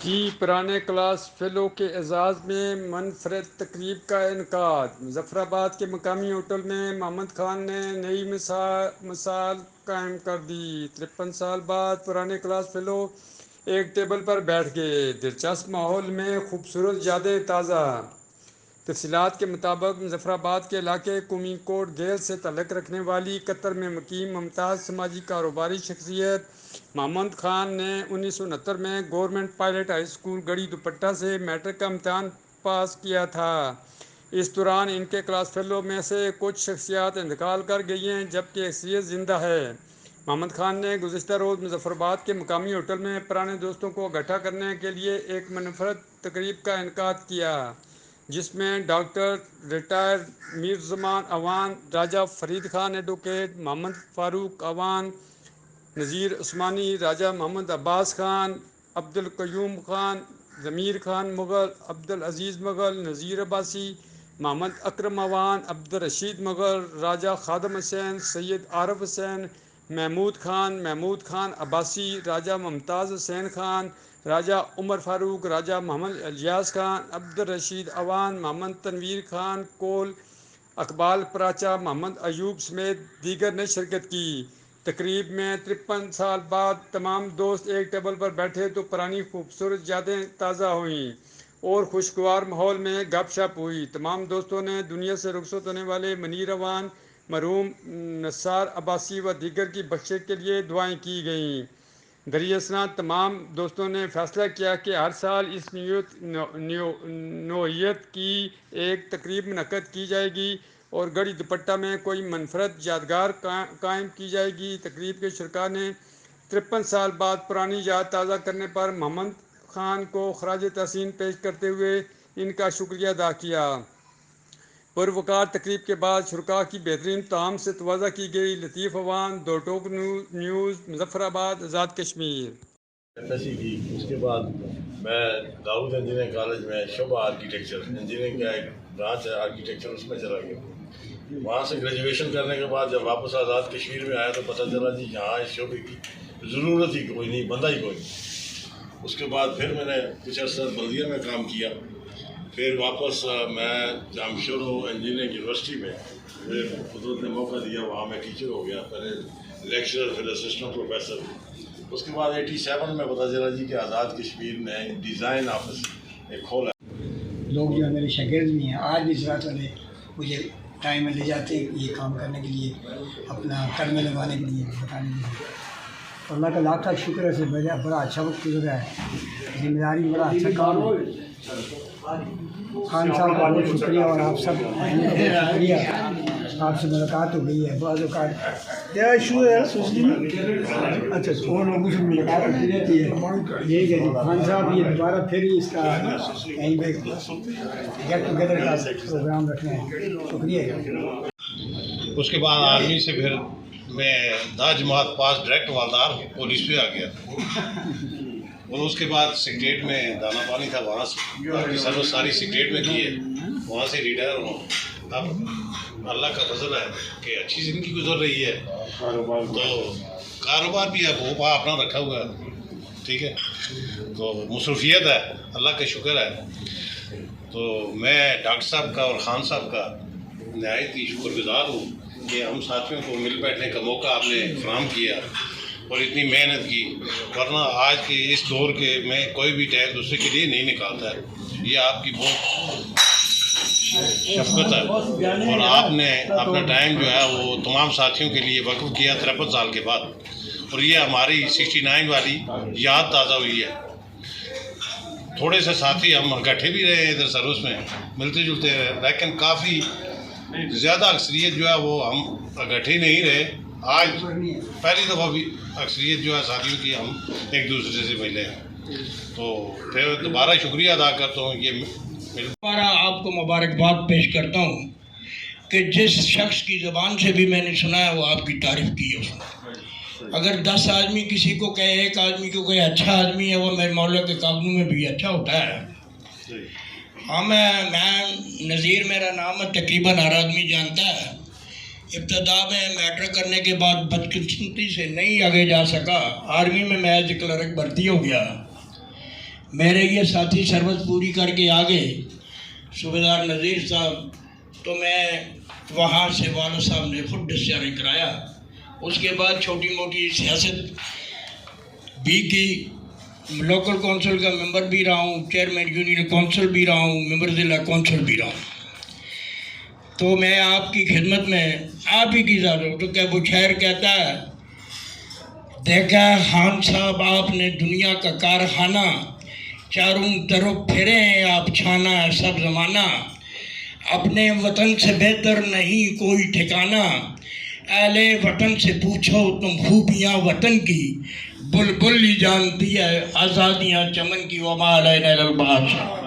کی پرانے class fellow کے اعزاز میں منفرد تقریب کا انعقاد۔ مظفر آباد کے مقامی ہوٹل میں محمد خان نے نئی مثال قائم کر دی۔ 53 سال بعد پرانے کلاس فیلو ایک ٹیبل پر بیٹھ گئے، دلچسپ ماحول میں خوبصورت یادیں تازہ۔ تفصیلات کے مطابق مظفر آباد کے علاقے قومی کوٹ گیل سے تعلق رکھنے والی قطر میں مقیم ممتاز سماجی کاروباری شخصیت محمد خان نے 1969 میں گورنمنٹ پائلٹ ہائی اسکول گڑھی دوپٹہ سے میٹرک کا امتحان پاس کیا تھا۔ اس دوران ان کے کلاس فیلو میں سے کچھ شخصیات انتقال کر گئی ہیں جبکہ اکثریت زندہ ہے۔ محمد خان نے گزشتہ روز مظفر آباد کے مقامی ہوٹل میں پرانے دوستوں کو اکٹھا کرنے کے لیے ایک منفرد تقریب کا انعقاد کیا، جس میں ڈاکٹر ریٹائر میر زمان اعوان، راجہ فرید خان ایڈوکیٹ، محمد فاروق اعوان، نذیر عثمانی، راجہ محمد عباس خان، عبدالقیوم خان، ضمیر خان مغل، عبدالعزیز مغل، نذیر عباسی، محمد اکرم اعوان، عبدالرشید مغل، راجہ خادم حسین، سید عارف حسین، محمود خان عباسی، راجہ ممتاز حسین خان، راجہ عمر فاروق، راجہ محمد الیاس خان، عبدالرشید اعوان، محمد تنویر خان کول، اقبال پراچا، محمد ایوب سمیت دیگر نے شرکت کی۔ تقریب میں 53 سال بعد تمام دوست ایک ٹیبل پر بیٹھے تو پرانی خوبصورت یادیں تازہ ہوئیں اور خوشگوار ماحول میں گپ شپ ہوئی۔ تمام دوستوں نے دنیا سے رخصت ہونے والے منیر اعوان، مرحوم نثار عباسی و دیگر کی بخشش کے لیے دعائیں کی گئیں۔ دریں اثنا تمام دوستوں نے فیصلہ کیا کہ ہر سال اس نوعیت کی ایک تقریب منعقد کی جائے گی اور گڑھی دوپٹہ میں کوئی منفرد یادگار قائم کی جائے گی۔ تقریب کے شرکاء نے 53 سال بعد پرانی یاد تازہ کرنے پر محمد خان کو خراج تحسین پیش کرتے ہوئے ان کا شکریہ ادا کیا۔ پروقار تقریب کے بعد شرکاء کی بہترین طعام سے تواضع کی گئی۔ لطیف اعوان، دو ٹوک نیوز، مظفر آباد، آزاد کشمیر۔ کی اس کے بعد میں داؤد انجینئرنگ کالج میں شعبہ آرکیٹیکچر انجینئرنگ کا ایک برانچ ہے آرکیٹیکچر، اس میں چلا گیا۔ وہاں سے گریجویشن کرنے کے بعد جب واپس آزاد کشمیر میں آیا تو پتہ چلا جی یہاں اس شعبے کی ضرورت ہی کوئی نہیں، بندہ ہی کوئی نہیں۔ اس کے بعد پھر میں نے کچھ عرصہ بلدیہ میں کام کیا، پھر واپس میں جامعہ شروع انجینئرنگ یونیورسٹی میں مجھے قدرت نے موقع دیا، وہاں میں ٹیچر ہو گیا، پہلے لیکچرر پھر اسسٹنٹ پروفیسر۔ اس کے بعد 87 میں پتہ چلا جی کہ آزاد کشمیر میں ڈیزائن آفس ایک کھولا۔ لوگ جو ہے میرے شاگرد بھی ہیں، آج بھی ذات والے مجھے ٹائم میں لے جاتے ہیں یہ کام کرنے کے لیے، اپنا قدمے لگانے کے لیے، بتانے کے لیے۔ اور اللہ کا لاکھ لاکھ شکر ہے سے بڑا اچھا وقت گزرا ہے، ذمہ داری بڑا اچھا کام ہے۔ خان صاحب کا بہت شکریہ اور آپ سب شکریہ، آپ سے ملاقات ہو گئی ہے بعض اوقات کیا ایشو ہے اچھا اور لوگوں سے ملاقات ہوتی رہتی ہے۔ یہی ہے خان صاحب یہ دوبارہ پھر ہی اس کا کہیں پہ گیٹ ٹوگیدر کا پروگرام رکھنا ہے، شکریہ۔ اس کے بعد آرمی سے پھر میں 10 جماعت پاس ڈائریکٹ والدار پولیس پہ آ گیا، اور اس کے بعد سیکریٹ میں دانا پانی تھا، وہاں سے سروس ساری سیکریٹ میں کی ہے، وہاں سے ریٹائر ہوں۔ اب اللہ کا فضل ہے کہ اچھی زندگی گزر رہی ہے، تو کاروبار بھی اب وہ اپنا رکھا ہوا ہے، ٹھیک ہے، تو مصروفیت ہے، اللہ کا شکر ہے۔ تو میں ڈاکٹر صاحب کا اور خان صاحب کا نہایت ہی شکر گزار ہوں کہ ہم ساتھیوں کو مل بیٹھنے کا موقع آپ نے فراہم کیا اور اتنی محنت کی، ورنہ آج کے اس دور کے میں کوئی بھی ٹائم دوسرے کے لیے نہیں نکالتا ہے۔ یہ آپ کی بہت شفقت ہے، اور آپ نے اپنا ٹائم جو ہے وہ تمام ساتھیوں کے لیے وقف کیا 53 سال کے بعد، اور یہ ہماری 69 والی یاد تازہ ہوئی ہے۔ تھوڑے سے ساتھی ہم اکٹھے بھی رہے ہیں ادھر سروس میں، ملتے جلتے رہے، لیکن کافی زیادہ اکثریت جو ہے وہ ہم اکٹھے نہیں رہے۔ آج پہلی دفعہ بھی اکثریت جو ہے ساتھیوں کی ہم ایک دوسرے سے ملے ہیں، تو پھر دوبارہ شکریہ ادا کرتا ہوں۔ یہ دوبارہ آپ کو مبارکباد پیش کرتا ہوں کہ جس شخص کی زبان سے بھی میں نے سنا ہے وہ آپ کی تعریف کی ہے۔ اس نے اگر 10 آدمی کسی کو کہے، ایک آدمی کو کہے اچھا آدمی ہے، وہ میرے مولا کے قابلوں میں بھی اچھا ہوتا ہے۔ ہاں میں نذیر میرا نام ہے، تقریباً ہر آدمی جانتا ہے۔ ابتدا میں میٹرک کرنے کے بعد بدقسمتی سے نہیں آگے جا سکا، آرمی میں ایز کلرک بھرتی ہو گیا۔ میرے یہ ساتھی سربت پوری کر کے آ گئے صوبیدار نذیر صاحب، تو میں وہاں سے والد صاحب نے خود ڈسچارج کرایا. اس کے بعد چھوٹی موٹی سیاست بھی کی، لوکل کونسل کا ممبر بھی رہا ہوں، چیئرمین یونین کونسل بھی رہا ہوں، ممبر ضلع کونسل بھی رہا ہوں. تو میں آپ کی خدمت میں آپ ہی کی ذات ہوں. تو کیا بشیر کہتا ہے، دیکھا خان صاحب آپ نے دنیا کا کارخانہ، چاروں طرف پھرے ہیں آپ چھانا ہے سب زمانہ، اپنے وطن سے بہتر نہیں کوئی ٹھکانہ، اہل وطن سے پوچھو تم خوبیاں وطن کی، بلبل ہی جانتی ہے آزادیاں چمن کی، وما علینا الا البلاغ.